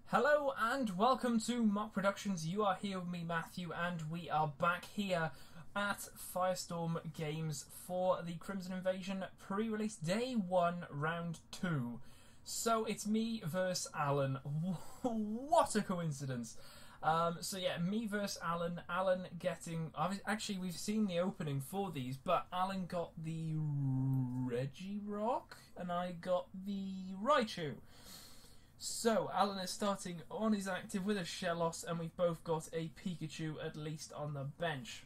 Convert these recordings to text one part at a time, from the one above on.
Hello and welcome to Mock Productions. You are here with me, Matthew, and we are back here at Firestorm Games for the Crimson Invasion pre-release Day 1, Round 2. So it's me versus Alan. What a coincidence. So yeah, me versus Alan. Alan getting... Actually, we've seen the opening for these, but Alan got the Regirock and I got the Raichu. So, Alan is starting on his active with a Shellos, and we've both got a Pikachu at least on the bench.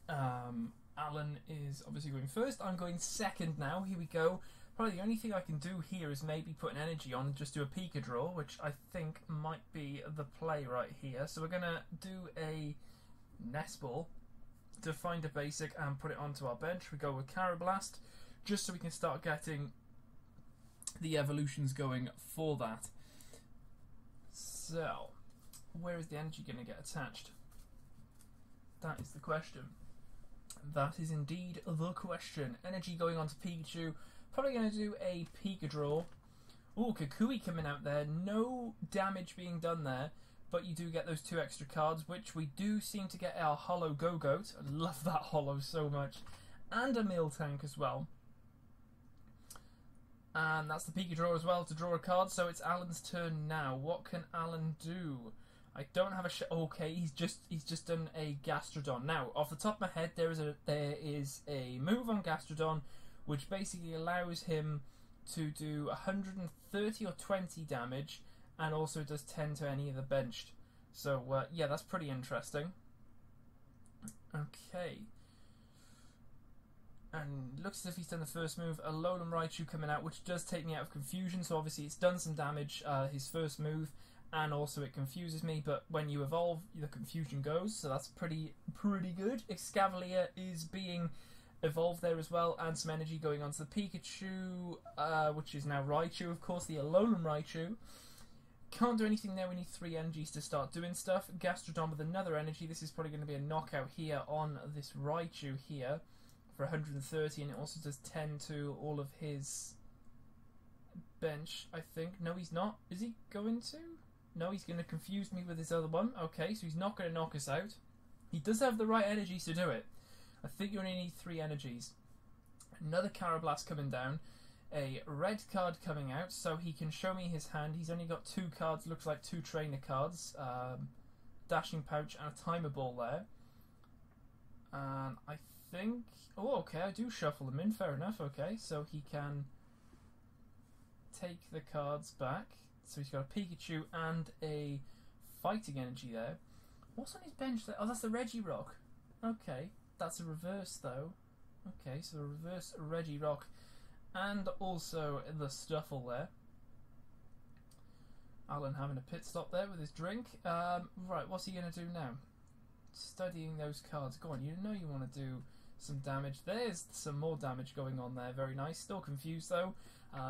Alan is obviously going first. I'm going second now. Here we go. Probably the only thing I can do here is maybe put an energy on and just do a Pika draw, which I think might be the play right here. So we're going to do a Nest Ball to find a basic and put it onto our bench. We go with Carablast, just so we can start getting the evolutions going for that. So, where is the energy going to get attached? That is the question. That is indeed the question. Energy going on to Pikachu. Probably going to do a Pika draw. Ooh, Kukui coming out there. No damage being done there, but you do get those 2 extra cards, which we do seem to get our Holo Go-Goat. I love that Holo so much. And a Miltank as well. And that's the Pika draw as well to draw a card. So it's Alan's turn now. What can Alan do? I don't have a okay. He's just done a Gastrodon. Now, off the top of my head, there is a move on Gastrodon, which basically allows him to do 130 or 20 damage, and also does 10 to any of the benched. So yeah, that's pretty interesting. Okay. And looks as if he's done the first move. Alolan Raichu coming out, which does take me out of confusion. So obviously it's done some damage, his first move, and also it confuses me. But when you evolve, the confusion goes. So that's pretty good. Escavalier is being evolved there as well, and some energy going on to the Pikachu, which is now Raichu, of course, the Alolan Raichu. Can't do anything there. We need 3 energies to start doing stuff. Gastrodon with another energy. This is probably going to be a knockout here on this Raichu here. For 130, and it also does 10 to all of his bench, I think. No, he's not. Is he going to? No, he's going to confuse me with his other one. Okay, so he's not going to knock us out. He does have the right energies to do it. I think you only need 3 energies. Another Carablast coming down. A red card coming out, so he can show me his hand. He's only got 2 cards, looks like 2 trainer cards. Dashing Pouch and a Timer Ball there. And I think... Oh, okay, I do shuffle them in. Fair enough, okay. So he can take the cards back. So he's got a Pikachu and a Fighting Energy there. What's on his bench there? Oh, that's the Regirock. Okay, that's a reverse, though. Okay, so a reverse Regirock. And also the Stuffle there. Alan having a pit stop there with his drink. Right, what's he going to do now? Studying those cards. Go on, you know you want to do some damage. There's some more damage going on there. Very nice. Still confused though.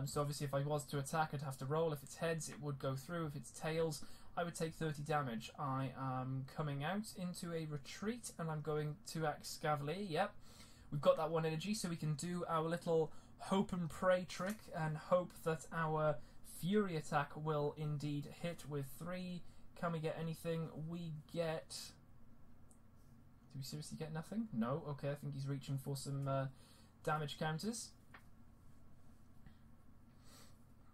So obviously if I was to attack, I'd have to roll. If it's heads, it would go through. If it's tails, I would take 30 damage. I am coming out into a retreat, and I'm going to Escavalier. Yep. We've got that 1 energy, so we can do our little hope and pray trick and hope that our Fury attack will indeed hit with 3. Can we get anything? We get... Do we seriously get nothing? No? Okay, I think he's reaching for some damage counters.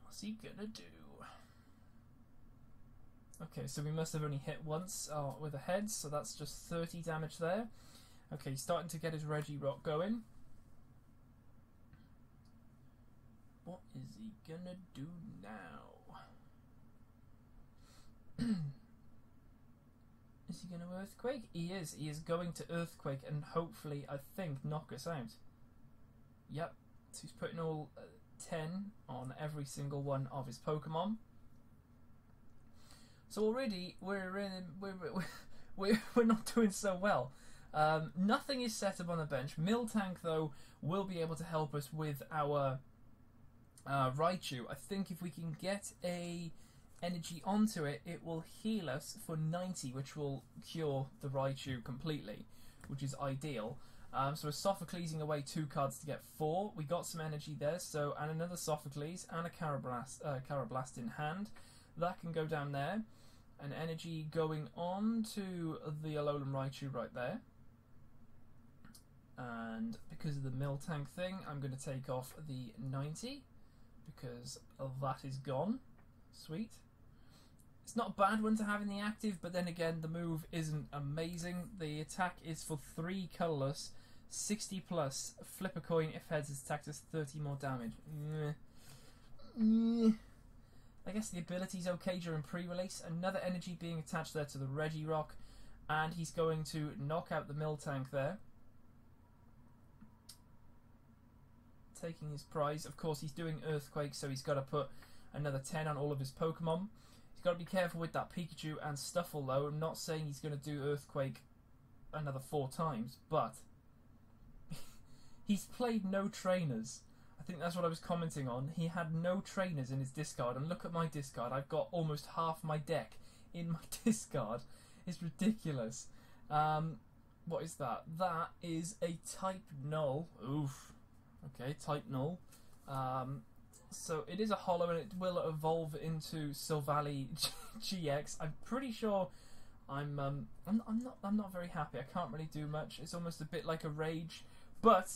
What's he gonna do? Okay, so we must have only hit once with a head, so that's just 30 damage there. Okay, he's starting to get his Regirock going. What is he gonna do now? Is he going to Earthquake? He is. He is going to Earthquake and hopefully, I think, knock us out. Yep. So he's putting all 10 on every single one of his Pokemon. So already we're not doing so well. Nothing is set up on the bench. Miltank, though, will be able to help us with our Raichu. I think if we can get a energy onto it, it will heal us for 90, which will cure the Raichu completely, which is ideal. So we're Sophoclesing away 2 cards to get 4. We got some energy there, so and another Sophocles and a Carablast in hand. That can go down there. An energy going on to the Alolan Raichu right there. And because of the Miltank thing, I'm going to take off the 90 because that is gone. Sweet. It's not a bad one to have in the active, but then again, the move isn't amazing. The attack is for 3 colourless, 60 plus, flip a coin, if heads his attack does 30 more damage. I guess the ability's okay during pre-release. Another energy being attached there to the Regirock, and he's going to knock out the Miltank there. Taking his prize. Of course, he's doing Earthquake, so he's got to put another 10 on all of his Pokemon. He's got to be careful with that Pikachu and Stuffle, though. I'm not saying he's going to do Earthquake another 4 times, but he's played no trainers. I think that's what I was commenting on. He had no trainers in his discard, and look at my discard. I've got almost half my deck in my discard. It's ridiculous. What is that? That is a Type Null. Oof. Okay, Type Null. So it is a holo, and it will evolve into Silvally GX. I'm pretty sure I'm not very happy. I can't really do much. It's almost a bit like a Rage, but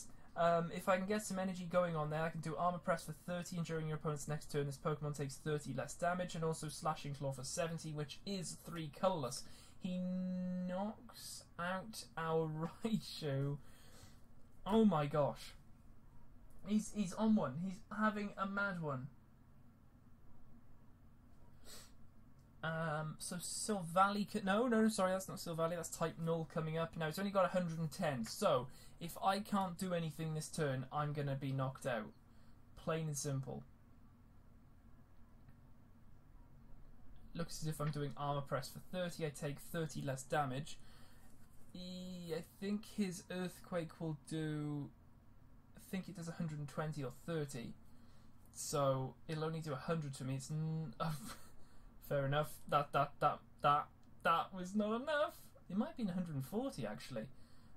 if I can get some energy going on there, I can do Armor Press for 30, and during your opponent's next turn, this Pokemon takes 30 less damage, and also Slashing Claw for 70, which is 3 colourless. He knocks out our Raichu. Oh my gosh. He's on one. He's having a mad one. So Silvally... No, sorry, that's not Silvally. That's Type Null coming up. Now, it's only got 110. So, if I can't do anything this turn, I'm going to be knocked out. Plain and simple. Looks as if I'm doing Armor Press for 30. I take 30 less damage. I think his Earthquake will do... I think it does 120 or 30. So, it'll only do 100 to me. It's... fair enough. That was not enough. It might have been 140 actually.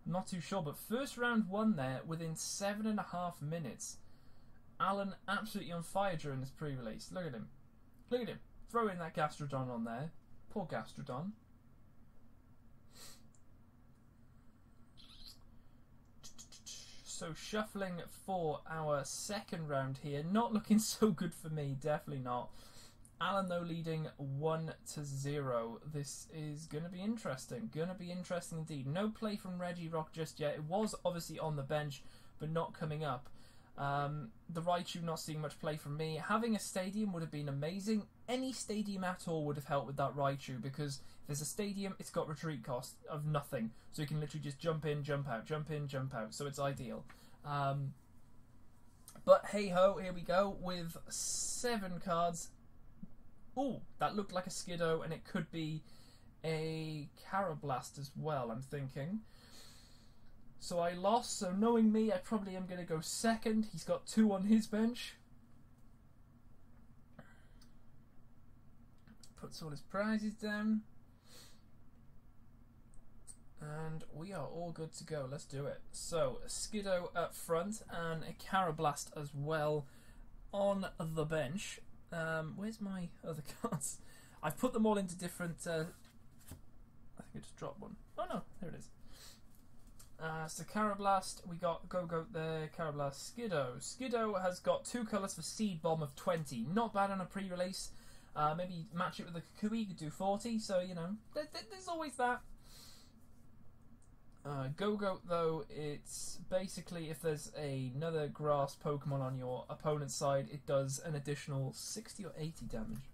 I'm not too sure, but first round 1 there within 7.5 minutes. Alan absolutely on fire during this pre-release. Look at him. Look at him. Throw in that Gastrodon on there. Poor Gastrodon. So shuffling for our second round here. Not looking so good for me. Definitely not. Alan, though, leading 1-0. This is going to be interesting. Going to be interesting indeed. No play from Regirock just yet. It was obviously on the bench, but not coming up. The Raichu not seeing much play from me. Having a stadium would have been amazing. Any stadium at all would have helped with that Raichu, because if there's a stadium, it's got retreat cost of nothing. So you can literally just jump in, jump out, jump in, jump out. So it's ideal. But hey-ho, here we go with 7 cards. Ooh, that looked like a Skiddo, and it could be a Carablast as well, I'm thinking. So I lost, so knowing me, I probably am going to go second. He's got 2 on his bench. Puts all his prizes down. And we are all good to go. Let's do it. So, a Skiddo up front, and a Carablast as well on the bench. Where's my other cards? I've put them all into different... I think I just dropped one. Oh no, there it is. So Carablast, we got Go-Goat there, Carablast, Skiddo. Skiddo has got 2 colours for Seed Bomb of 20. Not bad on a pre-release. Maybe match it with a Kukui, you could do 40, so, you know, there's always that. Go-Goat, though, it's basically if there's another grass Pokemon on your opponent's side, it does an additional 60 or 80 damage.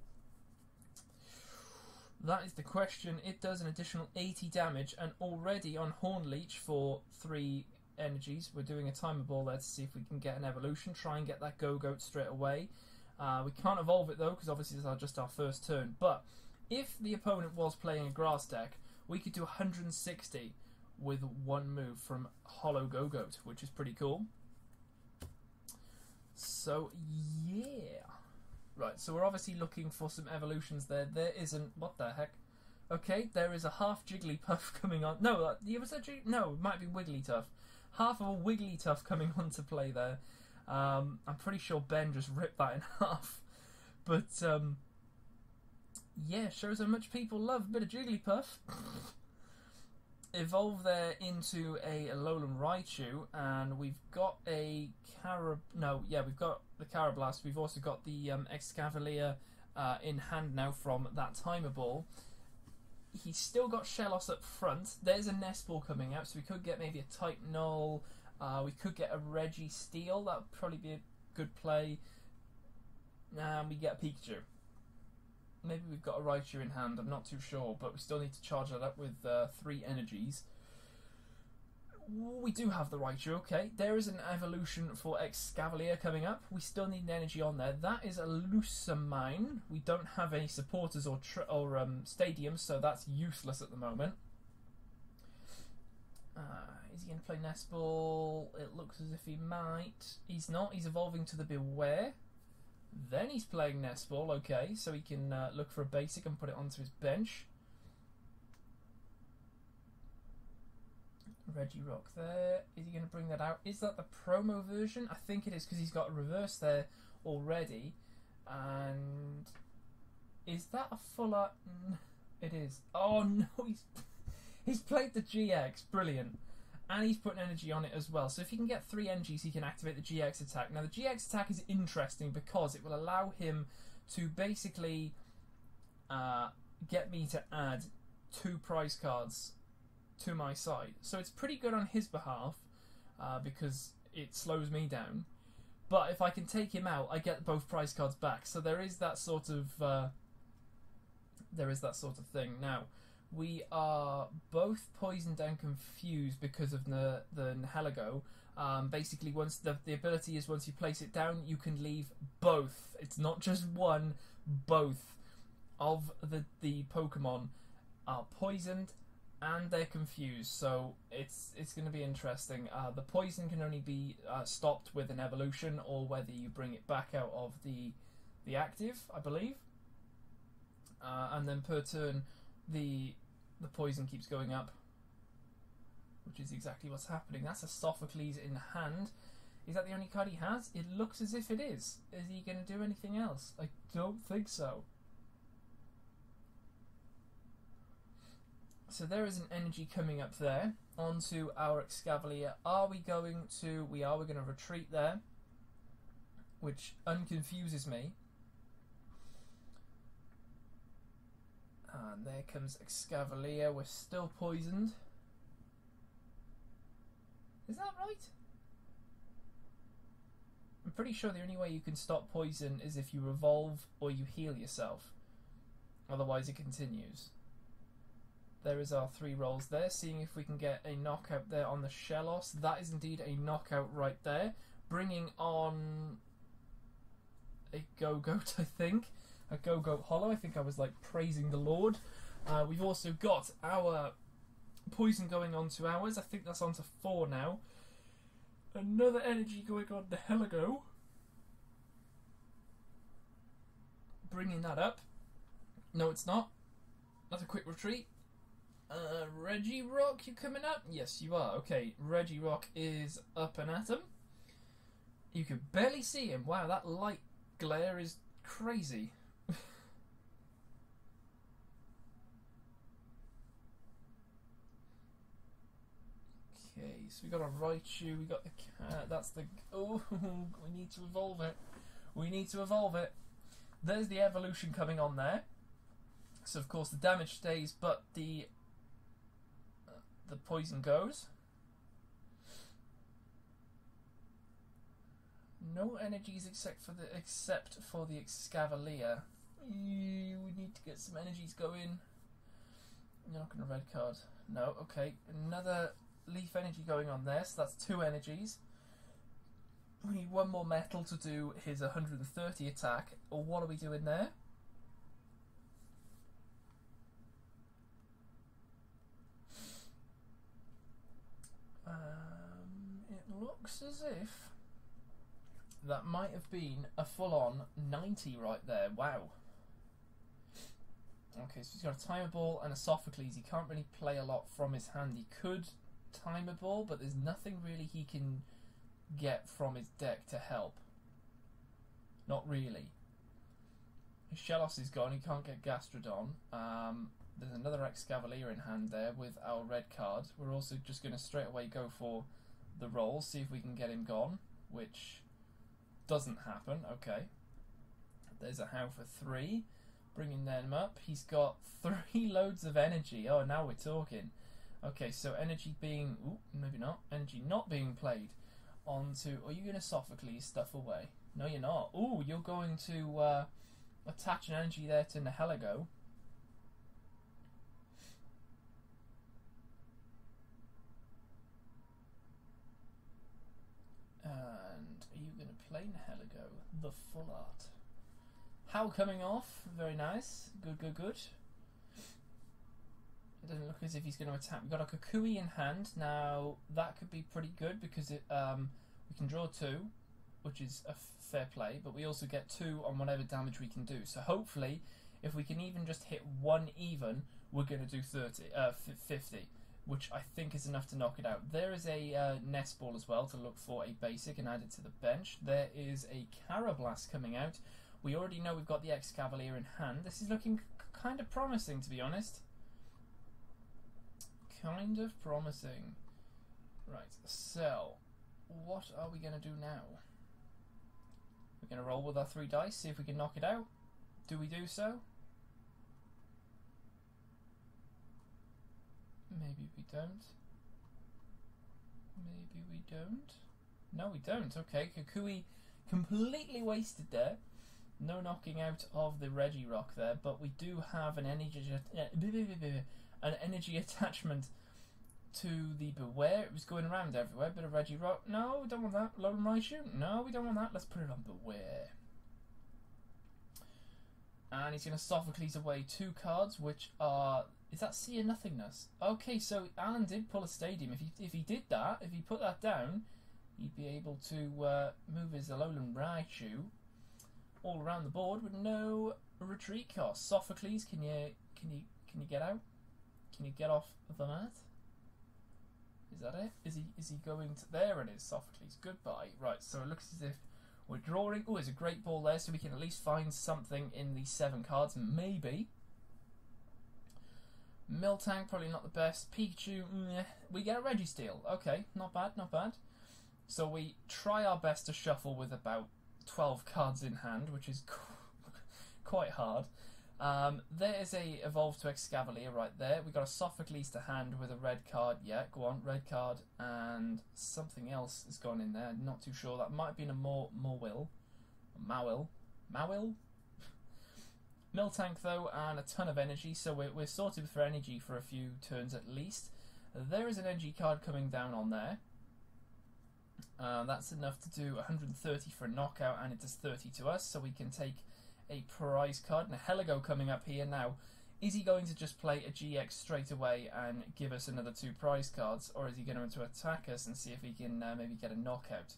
That is the question. It does an additional 80 damage, and already on Hornleech for 3 energies. We're doing a timer ball there to see if we can get an evolution, try and get that Go-Goat straight away. We can't evolve it, though, because obviously this is just our first turn. But if the opponent was playing a grass deck, we could do 160 with 1 move from Holo Go-Goat, which is pretty cool. So, yeah. Right, so we're obviously looking for some evolutions there. There isn't... What the heck? Okay, there is a half Jigglypuff coming on. No, was that no, it might be Wigglytuff. Half of a Wigglytuff coming onto play there. I'm pretty sure Ben just ripped that in half. But, Yeah, shows how much people love a bit of Jigglypuff. Evolve there into a Alolan Raichu, and we've got a we've got the Carablast. We've also got the Excavalier in hand now from that Timer Ball. He's still got Shellos up front. There's a Nest Ball coming out, so we could get maybe a Type Null. We could get a Registeel. That would probably be a good play. And we get a Pikachu. Maybe we've got a Raichu in hand, I'm not too sure, but we still need to charge that up with 3 energies. We do have the Raichu, okay. There is an evolution for Excavalier coming up. We still need an energy on there. That is a Lucamine. We don't have any supporters or stadiums, so that's useless at the moment. Is he going to play Nest Ball? It looks as if he might. He's not. He's evolving to the Beware. Then he's playing Nest Ball, okay, so he can look for a basic and put it onto his bench. Regirock there. Is he going to bring that out? Is that the promo version? I think it is, because he's got a reverse there already. And is that a full art? It is. Oh no, he's played the GX. Brilliant. And he's putting energy on it as well. So if he can get 3 energies, he can activate the GX attack. Now the GX attack is interesting because it will allow him to basically get me to add 2 prize cards to my side. So it's pretty good on his behalf because it slows me down. But if I can take him out, I get both prize cards back. So there is that sort of thing. Now, we are both poisoned and confused because of the Nihilego. Basically, once the ability is once you place it down, you can leave both. It's not just one, both of the Pokemon are poisoned and they're confused. So it's going to be interesting. The poison can only be stopped with an evolution or whether you bring it back out of the active, I believe. And then per turn, the poison keeps going up, which is exactly what's happening. That's a Sophocles in hand. Is that the only card he has? It looks as if it is. Is he going to do anything else? I don't think so. So there is an energy coming up there onto our Excavalier. Are we going to... We're going to retreat there, which unconfuses me. And there comes Excavalier. We're still poisoned. Is that right? I'm pretty sure the only way you can stop poison is if you revolve or you heal yourself. Otherwise it continues. There is our 3 rolls there, seeing if we can get a knockout there on the Shellos. That is indeed a knockout right there. Bringing on a Go-Goat, I think. A Go-Goat Hollow. I think I was like praising the Lord. We've also got our poison going on to ours. I think that's on to 4 now. Another energy going on the Nihilego. Bringing that up. No, it's not. That's a quick retreat. Regirock, you coming up? Yes, you are. Okay, Regirock is up and at him. You can barely see him. Wow, that light glare is crazy. Okay, so we got a Raichu, we got the cat, that's the... Oh, we need to evolve it. We need to evolve it. There's the evolution coming on there. So, of course, the damage stays, but the poison goes. No energies except for the Excavalier. We need to get some energies going. You're not going to red card. No, okay. Another leaf energy going on there, so that's 2 energies. We need 1 more metal to do his 130 attack. Or what are we doing there? It looks as if that might have been a full-on 90 right there. Wow. Okay, so he's got a Timer Ball and a Sophocles. He can't really play a lot from his hand. He could Timer Ball, but there's nothing really he can get from his deck to help. Not really. His Shellos is gone, he can't get Gastrodon. There's another Excavalier in hand there with our red card. We're also just going to straight away go for the roll, see if we can get him gone, which doesn't happen. Okay. There's a How for 3. Bringing them up. He's got 3 loads of energy. Oh, now we're talking. Okay, so energy being... Ooh, maybe not. Energy not being played onto... Are you going to Sophocles stuff away? No, you're not. Ooh, you're going to attach an energy there to Nihilego. And are you going to play Nihilego? The Full Art. How coming off? Very nice. Good, good, good. It doesn't look as if he's going to attack. We've got a Kukui in hand. Now, that could be pretty good because it, we can draw 2, which is a fair play, but we also get 2 on whatever damage we can do. So hopefully, if we can even just hit 1 even, we're going to do 50, which I think is enough to knock it out. There is a Nest Ball as well to look for a basic and add it to the bench. There is a Carablast coming out. We already know we've got the Excavalier in hand. This is looking kind of promising, to be honest. Kind of promising. Right, so what are we going to do now? We're going to roll with our 3 dice, see if we can knock it out. Do we do so? Maybe we don't. Maybe we don't. No, we don't. Okay, Kukui completely wasted there. No knocking out of the Regirock there, but we do have an energy attachment to the Beware. It was going around everywhere. Bit of Regirock. No, we don't want that. Alolan Raichu. No, we don't want that. Let's put it on Beware. And he's going to Sophocles away 2 cards, which are... Is that Sea of Nothingness? Okay, so Alan did pull a Stadium. If he did that, if he put that down, he'd be able to move his Alolan Raichu all around the board with no retreat cost. Sophocles, can you get out? Can you get off the mat? Is that it? Is he going to... There it is, Sophocles. Goodbye. Right, so it looks as if we're drawing... Oh, there's a great ball there, so we can at least find something in the 7 cards. Maybe. Miltank, probably not the best. Pikachu, meh. We get a Registeel. Okay, not bad, not bad. So we try our best to shuffle with about 12 cards in hand, which is quite hard. There's a Evolve to Excavalier right there. We got a Sophocles to hand with a red card. Yeah, go on, red card, and something else has gone in there. Not too sure. That might have been a Mawil. Miltank though, and a ton of energy, so we're sorted for energy for a few turns at least. There is an energy card coming down on there. That's enough to do 130 for a knockout, and it does 30 to us, so we can take a prize card. Nihilego coming up here now. Is he going to just play a GX straight away and give us another 2 prize cards, or is he going to attack us and see if he can maybe get a knockout?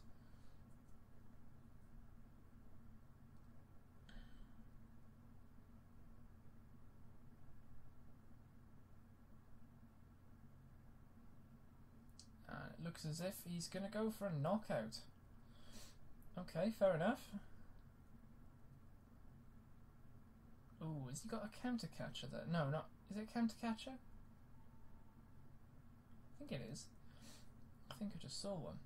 It looks as if he's going to go for a knockout. Okay, fair enough. Ooh, has he got a counter catcher there? No, not. Is it a counter catcher? I think it is. I think I just saw one.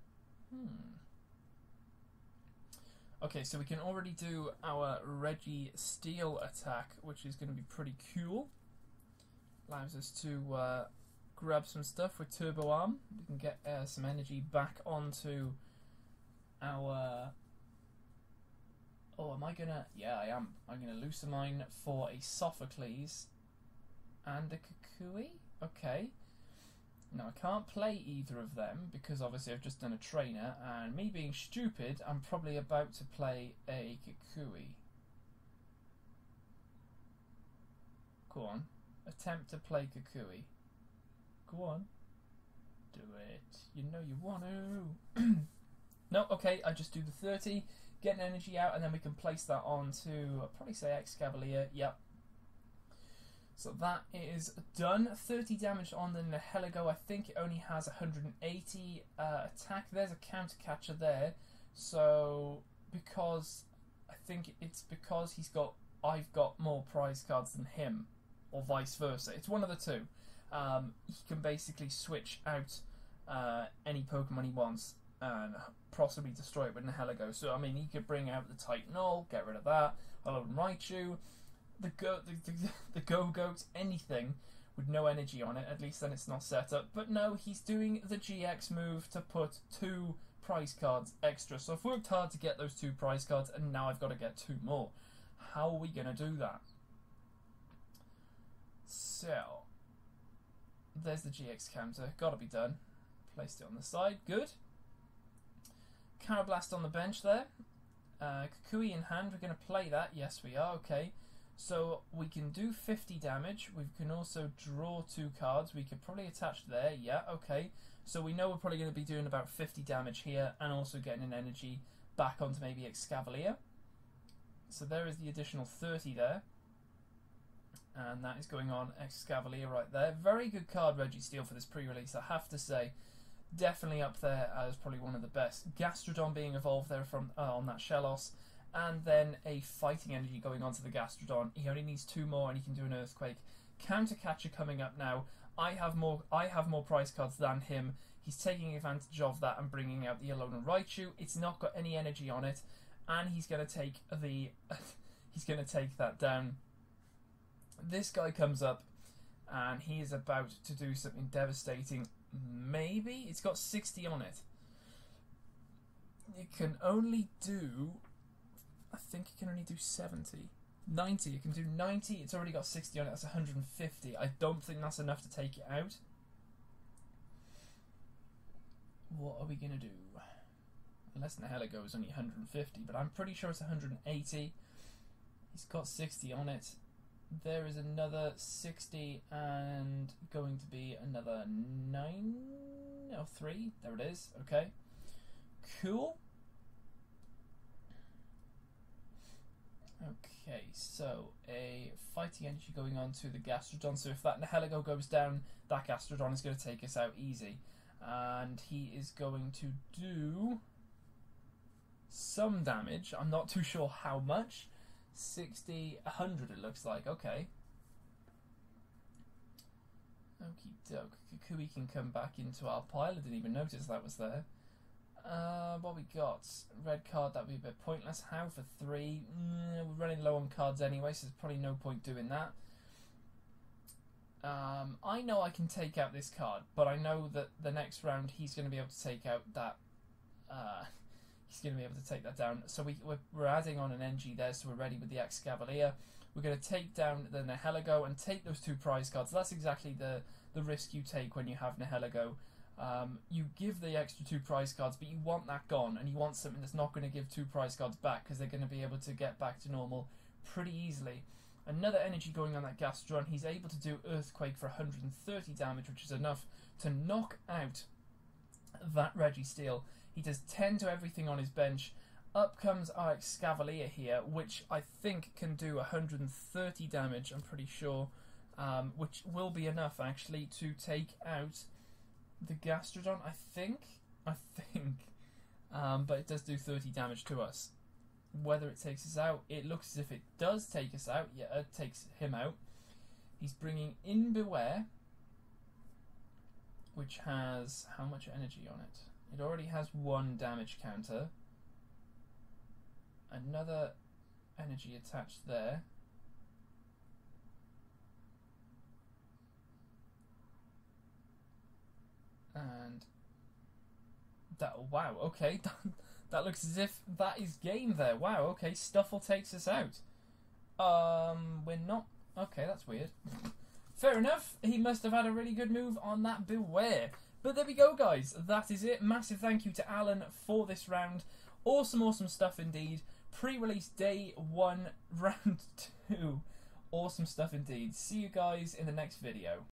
Okay, so we can already do our Registeel attack, which is going to be pretty cool. Allows us to grab some stuff with Turbo Arm. We can get some energy back onto our... Oh, am I gonna... Yeah, I am. I'm gonna Lucamine for a Sophocles and a Kukui. Okay. Now, I can't play either of them because obviously I've just done a trainer, and me being stupid, I'm probably about to play a Kukui. Go on. Attempt to play Kukui. Go on. Do it. You know you want to. No, okay, I just do the 30, get an energy out, and then we can place that on to, I'll probably say Excavalier. Yep. So that is done. 30 damage on the Nihilego. I think it only has 180 attack. There's a counter catcher there. So, because, I think it's because he's got I've got more prize cards than him, or vice versa. It's one of the two. He can basically switch out any Pokemon he wants and possibly destroy it with Nihilego. So I mean, he could bring out the Titanol, get rid of that, Alolan Raichu, the Go-Goat, anything with no energy on it. At least then it's not set up. But no, he's doing the GX move to put 2 prize cards extra. So I've worked hard to get those 2 prize cards, and now I've got to get 2 more. How are we going to do that? So, there's the GX counter. Got to be done. Placed it on the side. Good. Carablast on the bench there. Kukui in hand. We're going to play that. Yes, we are. Okay. So, we can do 50 damage. We can also draw 2 cards. We could probably attach there. Yeah, okay. So, we know we're probably going to be doing about 50 damage here and also getting an energy back onto maybe Excavalier. So, there is the additional 30 there. And that is going on Excavalier right there. Very good card, Registeel, for this pre-release, I have to say. Definitely up there as probably one of the best. Gastrodon being evolved there from on that Shellos. And then a fighting energy going on to the Gastrodon. He only needs 2 more and he can do an Earthquake. Countercatcher coming up now. I have more prize cards than him. He's taking advantage of that and bringing out the Alolan Raichu. It's not got any energy on it. And he's going to take the... he's going to take that down. This guy comes up and he is about to do something devastating. Maybe? It's got 60 on it. It can only do... I think it can only do 70. 90. It can do 90. It's already got 60 on it. That's 150. I don't think that's enough to take it out. What are we going to do? Unless Nihilego is only 150, but I'm pretty sure it's 180. He's got 60 on it. There is another 60 and going to be another 9 or 3. There it is. Okay. Cool. Okay, so a fighting energy going on to the Gastrodon. So if that Nihilego goes down, that Gastrodon is going to take us out easy. And he is going to do some damage. I'm not too sure how much. 60, 100 it looks like. Okay. Okie doke. Kukui can come back into our pile. I didn't even notice that was there. What we got? Red card, that would be a bit pointless. How for 3? We're running low on cards anyway, so there's probably no point doing that. I know I can take out this card, but I know that the next round he's going to be able to take out that... he's going to be able to take that down. So we're adding on an NG there, so we're ready with the Excavalier. We're going to take down the Nihilego and take those 2 prize cards. That's exactly the risk you take when you have Nihilego. You give the extra 2 prize cards, but you want that gone, and you want something that's not going to give 2 prize cards back, because they're going to be able to get back to normal pretty easily. Another energy going on that Gastrodon. He's able to do Earthquake for 130 damage, which is enough to knock out that Registeel. He does 10 to everything on his bench. Up comes our Excavalier here, which I think can do 130 damage, I'm pretty sure, which will be enough, actually, to take out the Gastrodon, I think. But it does do 30 damage to us. Whether it takes us out, it looks as if it does take us out. Yeah, it takes him out. He's bringing in Beware, which has how much energy on it? It already has 1 damage counter. Another energy attached there. And that, wow, okay. That looks as if that is game there. Wow, okay, Stuffle takes us out. We're not... Okay, that's weird. Fair enough. He must have had a really good move on that Beware. But there we go, guys. That is it. Massive thank you to Alan for this round. Awesome, awesome stuff indeed. Pre-release day 1, round 2. Awesome stuff indeed. See you guys in the next video.